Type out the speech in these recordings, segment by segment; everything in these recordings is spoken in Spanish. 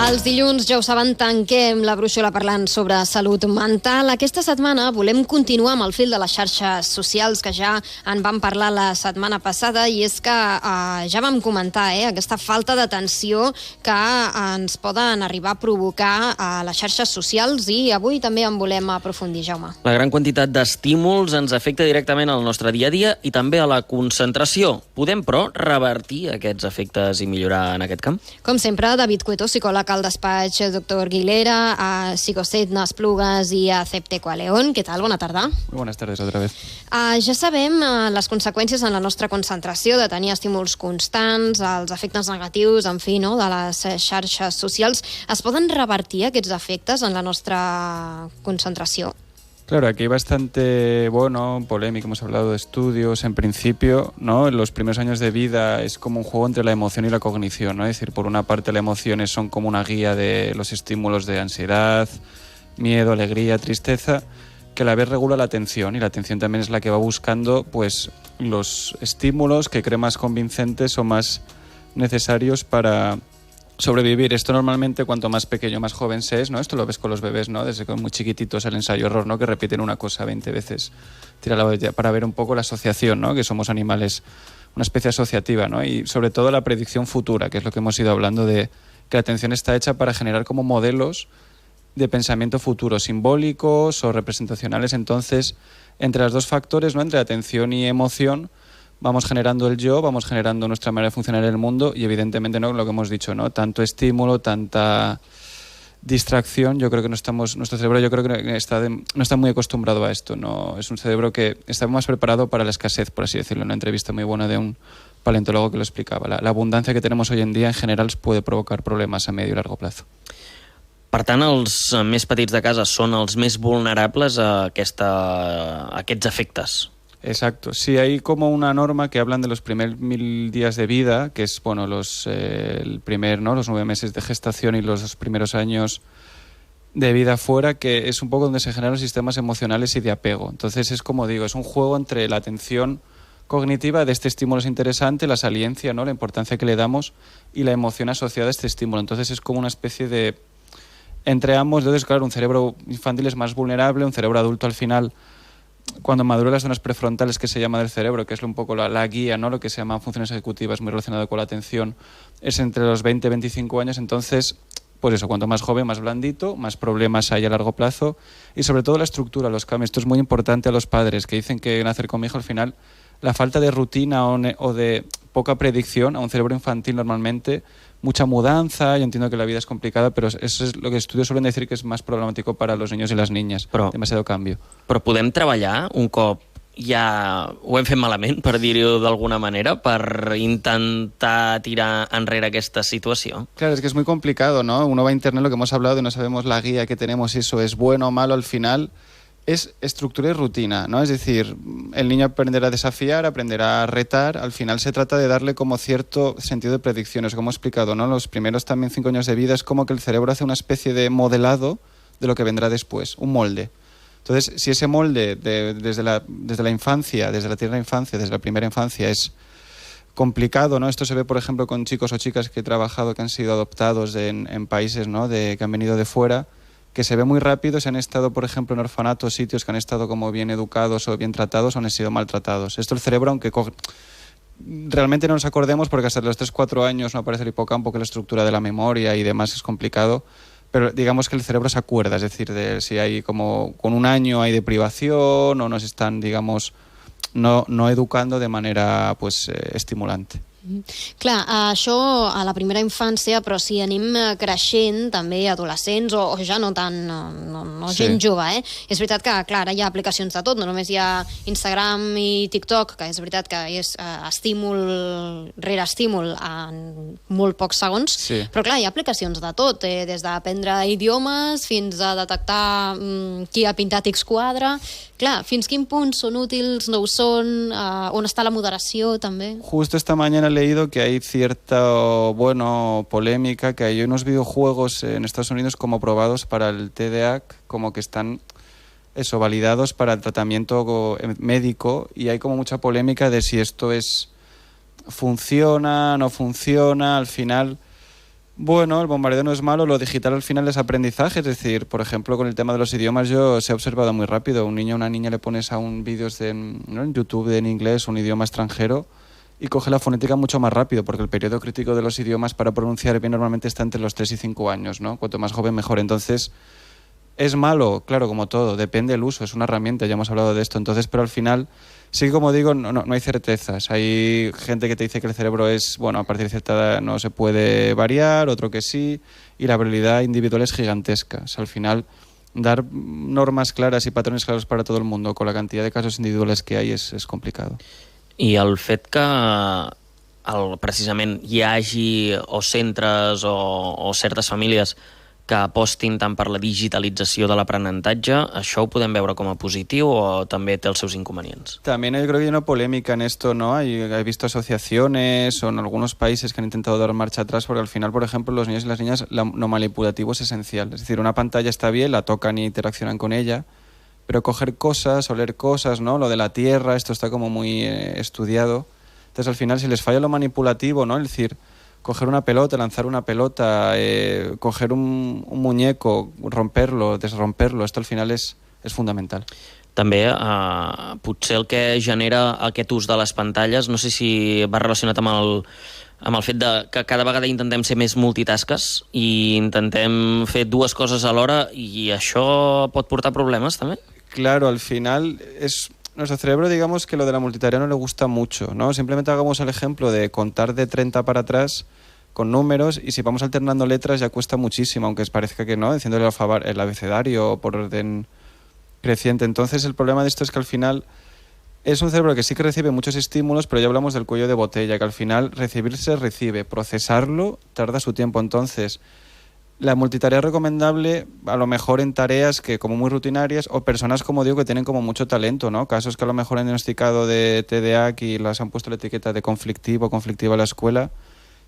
Els dilluns, ja ho saben, tanquem la brúixola parlant sobre salut mental. Aquesta setmana volem continuar amb el fil de les xarxes socials, que ja en vam parlar la setmana passada, i és que ja vam comentar aquesta falta d'atenció que ens poden arribar a provocar a les xarxes socials, i avui també en volem aprofundir, Jaume. La gran quantitat d'estímuls ens afecta directament al nostre dia a dia i també a la concentració. Podem, però, revertir aquests efectes i millorar en aquest camp? Com sempre, David Cueto, psicòleg al despatx Dr. Guilera, a Psicoset, Nasplugues i a Cepteco a León. Què tal? Bona tarda. Muy buenas tardes, otra vez. Ja sabem les conseqüències en la nostra concentració de tenir estímuls constants, els efectes negatius, en fi, no?, de les xarxes socials. Es poden revertir aquests efectes en la nostra concentració? Claro, aquí hay bastante, polémica, hemos hablado de estudios, en principio, ¿no? En los primeros años de vida es como un juego entre la emoción y la cognición, ¿no? Es decir, por una parte las emociones son como una guía de los estímulos de ansiedad, miedo, alegría, tristeza, que a la vez regula la atención, y la atención también es la que va buscando, pues, los estímulos que cree más convincentes o más necesarios para sobrevivir. Esto normalmente cuanto más pequeño, más joven se es, ¿no? Esto lo ves con los bebés, ¿no? Desde que son muy chiquititos, el ensayo-error, ¿no? Que repiten una cosa 20 veces. Tira la botella, para ver un poco la asociación, ¿no? Que somos animales, una especie asociativa, ¿no? Y sobre todo la predicción futura, que es lo que hemos ido hablando, de que la atención está hecha para generar como modelos de pensamiento futuro, simbólicos o representacionales. Entonces, entre los dos factores, ¿no? Entre atención y emoción, vamos generando el yo, vamos generando nuestra manera de funcionar en el mundo, y evidentemente, ¿no?, lo que hemos dicho, ¿no?, tanto estímulo, tanta distracción. Yo creo que nuestro cerebro, yo creo que no está muy acostumbrado a esto, ¿no? Es un cerebro que está más preparado para la escasez, por así decirlo. Una entrevista muy buena de un paleontólogo que lo explicaba. La abundancia que tenemos hoy en día en general puede provocar problemas a medio y largo plazo. Per tant, els més petits de casa són els més vulnerables a aquests efectes. Exacto. Sí, hay como una norma que hablan de los primeros 1000 días de vida, que es, los 9 meses de gestación y los primeros años de vida fuera, que es un poco donde se generan los sistemas emocionales y de apego. Entonces es, como digo, es un juego entre la atención cognitiva de este estímulo es interesante, la saliencia, ¿no?, la importancia que le damos, y la emoción asociada a este estímulo. Entonces es como una especie de entre ambos. Entonces, claro, un cerebro infantil es más vulnerable, un cerebro adulto al final, cuando maduran las zonas prefrontales, que se llama del cerebro, que es un poco la guía, ¿no?, lo que se llaman funciones ejecutivas, muy relacionado con la atención, es entre los 20 y 25 años. Entonces, pues eso, cuanto más joven, más blandito, más problemas hay a largo plazo, y sobre todo la estructura, los cambios. Esto es muy importante a los padres que dicen que nacer con mi hijo, al final, la falta de rutina o de poca predicción a un cerebro infantil normalmente, mucha mudanza. Yo entiendo que la vida es complicada, pero eso es lo que estudios suelen decir que es más problemático para los niños y las niñas. Demasiado cambio. Però podem treballar un cop ja ho hem fet malament, per dir-ho d'alguna manera, per intentar tirar enrere aquesta situació? Claro, es que es muy complicado, ¿no? Uno va a internet, lo que hemos hablado, y no sabemos la guía que tenemos, si eso es bueno o malo. Al final es estructura y rutina, ¿no? Es decir, el niño aprenderá a desafiar, aprenderá a retar. Al final se trata de darle como cierto sentido de predicciones, como he explicado, ¿no? Los primeros también 5 años de vida es como que el cerebro hace una especie de modelado de lo que vendrá después, un molde. Entonces, si ese molde desde la infancia, desde la tierna infancia, desde la primera infancia, es complicado, ¿no? Esto se ve, por ejemplo, con chicos o chicas que he trabajado, que han sido adoptados en países, ¿no?, que han venido de fuera, que se ve muy rápido si han estado, por ejemplo, en orfanatos, sitios que han estado como bien educados o bien tratados, o han sido maltratados. Esto el cerebro, aunque realmente no nos acordemos, porque hasta los 3-4 años no aparece el hipocampo, que es la estructura de la memoria y demás, es complicado, pero digamos que el cerebro se acuerda, es decir, de si hay como con un año hay de privación o nos están, digamos, no educando de manera estimulante. Clar, això a la primera infància, però si anem creixent, també adolescents o ja no tant, no gent jove, És veritat que, clar, ara hi ha aplicacions de tot, no només hi ha Instagram i TikTok, que és veritat que és estímul rere estímul en molt pocs segons, però clar, hi ha aplicacions de tot, des d'aprendre idiomes fins a detectar qui ha pintat X quadre. Clar, fins quin punt són útils, no ho són, on està la moderació també? Justo esta mañana he leído que hay cierta, polémica, que hay unos videojuegos en Estados Unidos como probados para el TDAH, como que están validados para el tratamiento médico, y hay como mucha polémica de si esto funciona, no funciona. Al final Bueno, el bombardeo no es malo, lo digital al final es aprendizaje, es decir, por ejemplo, con el tema de los idiomas yo se ha observado muy rápido, un niño o una niña le pones a un vídeos ¿no? en YouTube en inglés, un idioma extranjero, y coge la fonética mucho más rápido, porque el periodo crítico de los idiomas para pronunciar bien normalmente está entre los 3 y 5 años, ¿no? Cuanto más joven mejor, entonces... ¿Es malo? Claro, como todo, depende del uso, es una herramienta, ya hemos hablado de esto, entonces, pero al final, sí que como digo, no hay certezas. Hay gente que te dice que el cerebro es, bueno, a partir de cierta edad no se puede variar, otro que sí, y la variabilidad individual es gigantesca. O sea, al final, dar normas claras y patrones claros para todo el mundo con la cantidad de casos individuales que hay es complicado. I el fet que precisament hi hagi o centres o certes famílies que apostin tant per la digitalització de l'aprenentatge, això ho podem veure com a positiu o també té els seus inconvenients? También yo creo que hay una polémica en esto, ¿no? He visto asociaciones o en algunos países que han intentado dar marcha atrás porque al final, por ejemplo, los niños y las niñas, lo manipulativo es esencial. Es decir, una pantalla está bien, la tocan y interaccionan con ella, pero coger cosas o leer cosas, ¿no? Lo de la tierra, esto está como muy estudiado. Entonces, al final, si les falla lo manipulativo, ¿no? Es decir, coger una pelota, lanzar una pelota, coger un muñeco, romperlo, desromperlo, esto al final és fundamental. També potser el que genera aquest ús de les pantalles, no sé si va relacionat amb el fet de que cada vegada intentem ser més multitaskers i intentem fer dues coses alhora i això pot portar problemes també? Claro, al final nuestro cerebro, digamos que lo de la multitarea no le gusta mucho, ¿no? Simplemente hagamos el ejemplo de contar de 30 para atrás con números y si vamos alternando letras ya cuesta muchísimo, aunque parezca que no, diciéndole el abecedario por orden creciente. Entonces el problema de esto es que al final es un cerebro que sí que recibe muchos estímulos, pero ya hablamos del cuello de botella, que al final recibirse recibe, procesarlo tarda su tiempo. Entonces la multitarea recomendable a lo mejor en tareas que como muy rutinarias o personas, como digo, que tienen como mucho talento, ¿no? Casos que a lo mejor han diagnosticado de TDA y las han puesto la etiqueta de conflictiva a la escuela.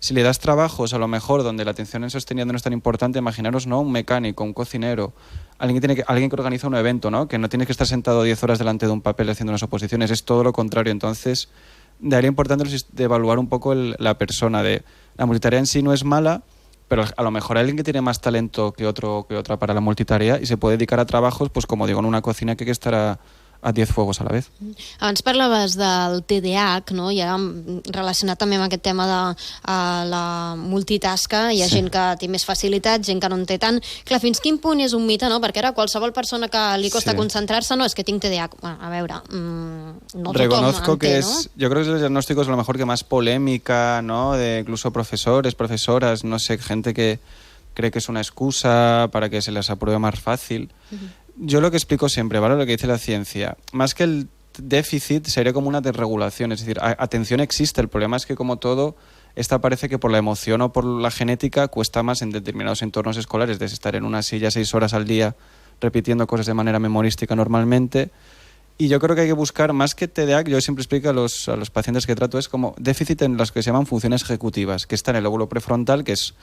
Si le das trabajos a lo mejor donde la atención en sostenida no es tan importante, imaginaros, ¿no? Un mecánico, un cocinero, alguien que organiza un evento, ¿no? Que no tiene que estar sentado 10 horas delante de un papel haciendo unas oposiciones, es todo lo contrario. Entonces, de ahí importante de evaluar un poco la persona. La multitarea en sí no es mala, pero a lo mejor hay alguien que tiene más talento que otra para la multitarea y se puede dedicar a trabajos, pues como digo, en una cocina que hay que estar a 10 fuegos a la vez. Abans parlaves del TDAH, no? I ara relacionat també amb aquest tema de la multitasca, hi ha gent que té més facilitat, gent que no en té tant. Clar, fins quin punt és un mite, no? Perquè ara qualsevol persona que li costa concentrar-se, no, és que tinc TDAH. Bueno, a veure, no Reconozco tothom en té, que ¿no? yo creo que es el diagnóstico es a lo mejor que más polémica, ¿no? De incluso profesores, profesoras, no sé, gente que cree que es una excusa para que se les apruebe más fácil. Yo lo que explico siempre, ¿vale? Lo que dice la ciencia, más que el déficit sería como una desregulación, es decir, atención existe, el problema es que como todo, esta parece que por la emoción o por la genética cuesta más en determinados entornos escolares, de estar en una silla 6 horas al día repitiendo cosas de manera memorística normalmente. Y yo creo que hay que buscar, más que TDAH, yo siempre explico a los pacientes que trato, es como déficit en las que se llaman funciones ejecutivas, que está en el lóbulo prefrontal, que es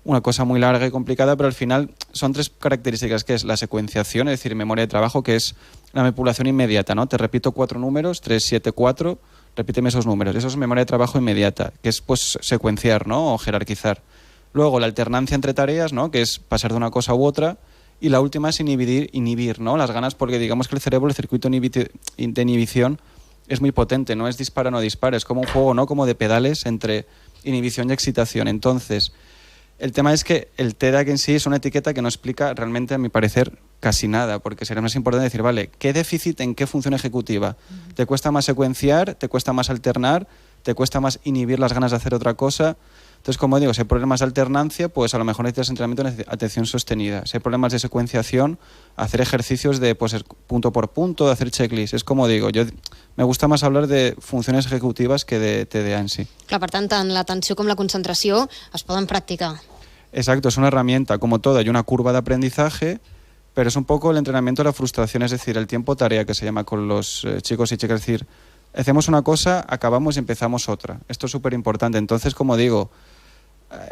una cosa muy larga y complicada, pero al final son 3 características, que es la secuenciación, es decir, memoria de trabajo, que es la manipulación inmediata, ¿no? Te repito 4 números, 3, 7, 4, repíteme esos números. Eso es memoria de trabajo inmediata, que es pues secuenciar, ¿no? O jerarquizar. Luego la alternancia entre tareas, ¿no? Que es pasar de una cosa u otra. Y la última es inhibir, ¿no? Las ganas, porque digamos que el cerebro, el circuito de inhibición es muy potente, no es dispara, no dispara, es como un juego, ¿no? Como de pedales entre inhibición y excitación. Entonces, el tema es que el TDAH en sí es una etiqueta que no explica realmente, a mi parecer, casi nada, porque sería más importante decir, vale, ¿qué déficit en qué función ejecutiva? ¿Te cuesta más secuenciar? ¿Te cuesta más alternar? ¿Te cuesta más inhibir las ganas de hacer otra cosa? Entonces, como digo, si hay problemas de alternancia, pues a lo mejor necesitas entrenamiento de atención sostenida. Si hay problemas de secuenciación, hacer ejercicios de pues, punto por punto, de hacer checklists. Es como digo, yo me gusta más hablar de funciones ejecutivas que de TDA en sí. Clar, per tant, tant l'atenció com la concentració es poden practicar. Exacto, es una herramienta, como todo, hay una curva de aprendizaje, pero es un poco el entrenamiento de la frustración, es decir, el tiempo tarea que se llama con los chicos y chicas, es decir, hacemos una cosa, acabamos y empezamos otra. Esto es súper importante. Entonces, como digo,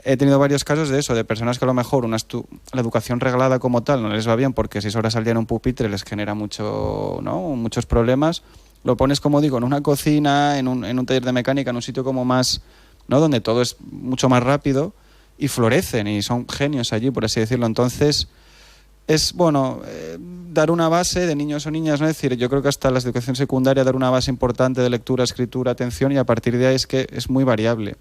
he tenido varios casos de eso, de personas que a lo mejor la educación reglada como tal no les va bien porque 6 horas al día en un pupitre les genera muchos problemas. Lo pones, como digo, en una cocina, en un taller de mecánica, en un sitio como más, ¿no? Donde todo es mucho más rápido. y florecen y son genios allí, por así decirlo. Entonces, es bueno dar una base de niños o niñas, ¿no? Es decir, yo creo que hasta la educación secundaria dar una base importante de lectura, escritura, atención, y a partir de ahí es que es muy variable.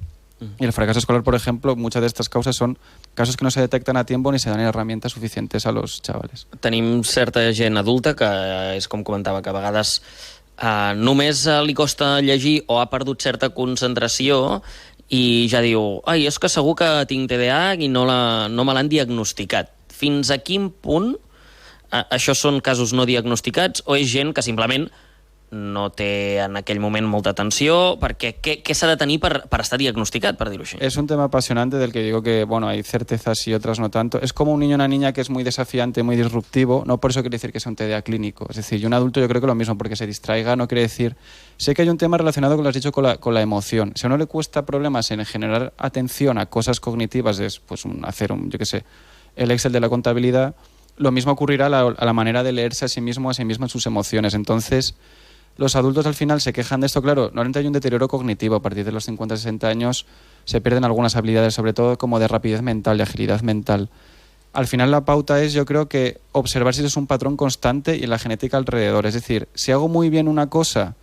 Y el fracaso escolar, por ejemplo, muchas de estas causas son casos que no se detectan a tiempo ni se dan herramientas suficientes a los chavales. Tenim certa gent adulta que és com comentava, que a vegades només li costa llegir o ha perdut certa concentració i ja diu, ai, és que segur que tinc TDAH i no me l'han diagnosticat. Fins a quin punt això són casos no diagnosticats o és gent que simplement no té en aquell moment molta atenció? Perquè què s'ha de tenir per estar diagnosticat, per dir-ho així? Es un tema apasionante del que digo que, bueno, hay certezas y otras no tanto. Es como un niño o una niña que es muy desafiante, muy disruptivo, no por eso quiere decir que sea un TDA clínico. Es decir, y un adulto yo creo que lo mismo, porque se distraiga no quiere decir... Sé que hay un tema relacionado, como lo has dicho, con la emoción. Si a uno le cuesta problemas en generar atención a cosas cognitivas, es pues hacer yo qué sé, el Excel de la contabilidad, lo mismo ocurrirá a la manera de leerse a sí mismo en sus emociones. Entonces... Los adultos al final se quejan de esto, claro, normalmente hay un deterioro cognitivo, a partir de los 50-60 años se pierden algunas habilidades, sobre todo como de rapidez mental, de agilidad mental. Al final la pauta es, yo creo que observar si es un patrón constante y la genética alrededor, es decir, si hago muy bien una cosa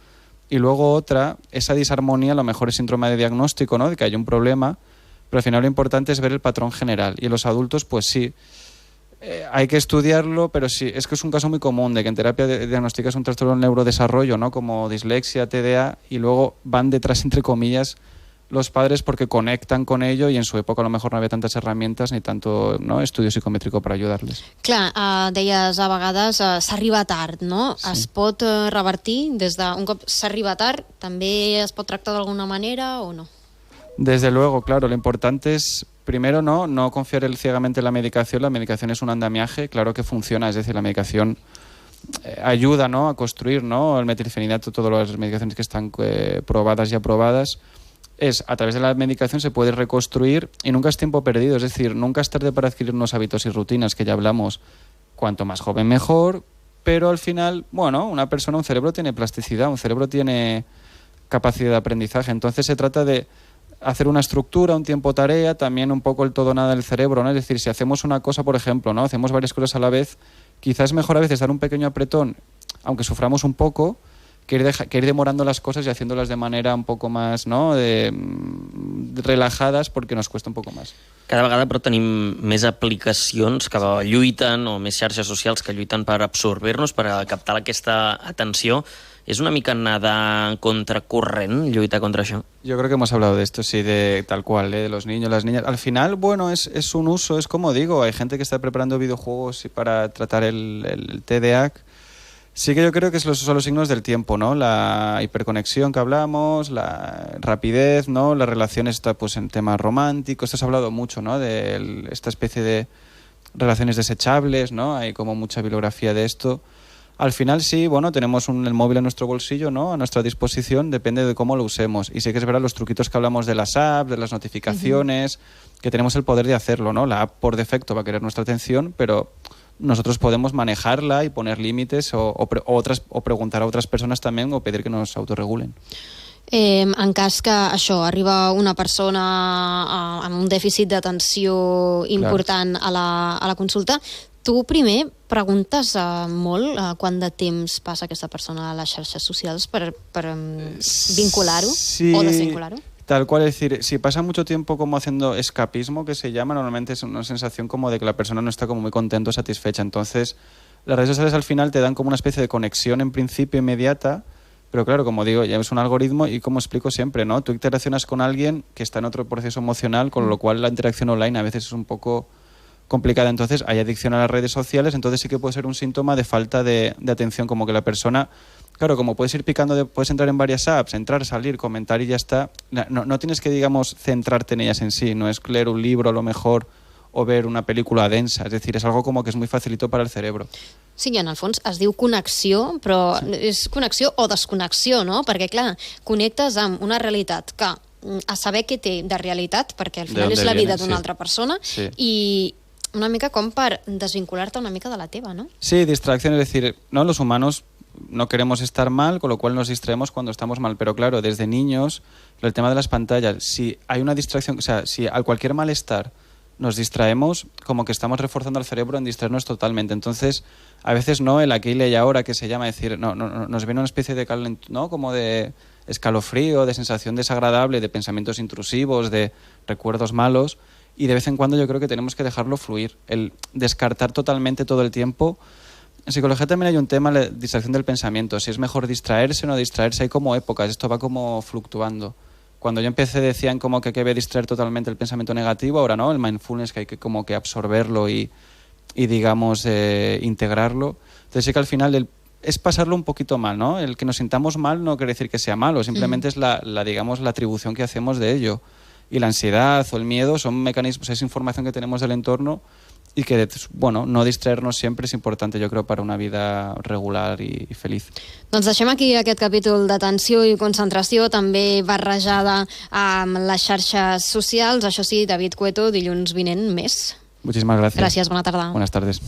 y luego otra, esa disarmonía a lo mejor es síndrome de diagnóstico, ¿no? De que hay un problema, pero al final lo importante es ver el patrón general y en los adultos pues sí. Hay que estudiarlo, pero sí, es que es un caso muy común de que en terapia diagnosticas un trastorno del neurodesarrollo, ¿no? Como dislexia, TDA, y luego van detrás, entre comillas, los padres porque conectan con ello y en su època a lo mejor no había tantas herramientas ni tanto, no, estudio psicométrico per ajudar-les. Clar, deies a vegades s'arriba tard, no? Sí. Es pot revertir des d'un cop s'arriba tard? També es pot tractar d'alguna manera o no? Desde luego, claro, lo importante es, primero, no confiar ciegamente en la medicación. La medicación es un andamiaje, claro que funciona, es decir, la medicación ayuda, ¿no?, a construir, ¿no?, el metilfenidato, todas las medicaciones que están probadas y aprobadas. A través de la medicación se puede reconstruir y nunca es tiempo perdido, es decir, nunca es tarde para adquirir unos hábitos y rutinas, que ya hablamos, cuanto más joven mejor, pero al final, bueno, una persona, un cerebro tiene plasticidad, un cerebro tiene capacidad de aprendizaje, entonces se trata de hacer una estructura, un tiempo tarea, también un poco el todo nada del cerebro, ¿no? Es decir, si hacemos una cosa, por ejemplo, ¿no?, hacemos varias cosas a la vez, quizás es mejor a veces dar un pequeño apretón, aunque suframos un poco, que ir demorando las cosas y haciéndolas de manera un poco más, ¿no?, relajadas, porque nos cuesta un poco más. Cada vegada però tenim més aplicacions que lluiten, o més xarxes socials que lluiten per absorbir-nos, per captar aquesta atenció. ¿Es una mica nadar contracorrent, lluitar contra això? Yo creo que hemos hablado de esto, sí, de tal cual, de los niños, las niñas. Al final, bueno, es un uso, es como digo, hay gente que está preparando videojuegos para tratar el TDAH. Sí que yo creo que son los signos del tiempo, ¿no? La hiperconexión que hablamos, la rapidez, ¿no? La relación está pues en temas románticos. Esto se ha hablado mucho, ¿no?, de esta especie de relaciones desechables, ¿no? Hay como mucha bibliografía de esto. Al final sí, bueno, tenemos el móvil en nuestro bolsillo, ¿no?, a nuestra disposición, depende de cómo lo usemos. Y sí que es verdad los truquitos que hablamos de las apps, de las notificaciones, que tenemos el poder de hacerlo, ¿no? La app por defecto va a querer nuestra atención, pero nosotros podemos manejarla y poner límites o preguntar a otras personas también o pedir que nos autorregulen. En cas que això arriba una persona amb un dèficit d'atenció important a la consulta, tu primer preguntes molt quant de temps passa aquesta persona a les xarxes socials per vincular-ho o desvincular-ho? Tal cual, es decir, si pasa mucho tiempo como haciendo escapismo, que se llama, normalmente es una sensación como de que la persona no está como muy contento o satisfecha. Entonces, las redes sociales al final te dan como una especie de conexión en principio inmediata, pero claro, como digo, ya es un algoritmo y como explico siempre, ¿no?, tú interaccionas con alguien que está en otro proceso emocional, con lo cual la interacción online a veces es un poco complicada. Entonces hay adicción a las redes sociales, entonces sí que puede ser un síntoma de falta de atención, como que la persona, claro, como puedes ir picando, puedes entrar en varias apps, entrar, salir, comentar y ya está. No tienes que, digamos, centrarte en ellas en sí, no es leer un libro a lo mejor o ver una pel·lícula densa, és a dir, és algo como que és muy facilito para el cerebro. Sí, i en el fons es diu connexió, però és connexió o desconnexió, no? Perquè, clar, connectes amb una realitat que a saber què té de realitat, perquè al final és la vida d'una altra persona, i una mica com per desvincular-te una mica de la teva, ¿no? Sí, distracción, es decir, ¿no?, los humanos no queremos estar mal, con lo cual nos distraemos cuando estamos mal. Pero claro, desde niños, el tema de las pantallas, si hay una distracción, o sea, si a cualquier malestar nos distraemos, como que estamos reforzando al cerebro en distraernos totalmente. Entonces, a veces no, el aquí y ahora, que se llama, decir, nos viene una especie de ¿no? Como de escalofrío, de sensación desagradable, de pensamientos intrusivos, de recuerdos malos, y de vez en cuando yo creo que tenemos que dejarlo fluir, el descartar totalmente todo el tiempo. En psicología también hay un tema, la distracción del pensamiento, si es mejor distraerse o no distraerse, hay como épocas, esto va como fluctuando. Cuando yo empecé decían como que hay que distraer totalmente el pensamiento negativo, ahora no, el mindfulness, que hay que como que absorberlo y digamos integrarlo. Entonces sí que al final es pasarlo un poquito mal, ¿no? El que nos sintamos mal no quiere decir que sea malo, simplemente es digamos, la atribución que hacemos de ello. Y la ansiedad o el miedo son mecanismos, es información que tenemos del entorno y que, bueno, no distraernos siempre es importante, jo crec, per a una vida regular i feliç. Doncs deixem aquí aquest capítol d'atenció i concentració, també barrejada amb les xarxes socials. Això sí, David Cueto, dilluns vinent més. Muchísimas gracias. Gràcies, bona tarda. Buenas tardes.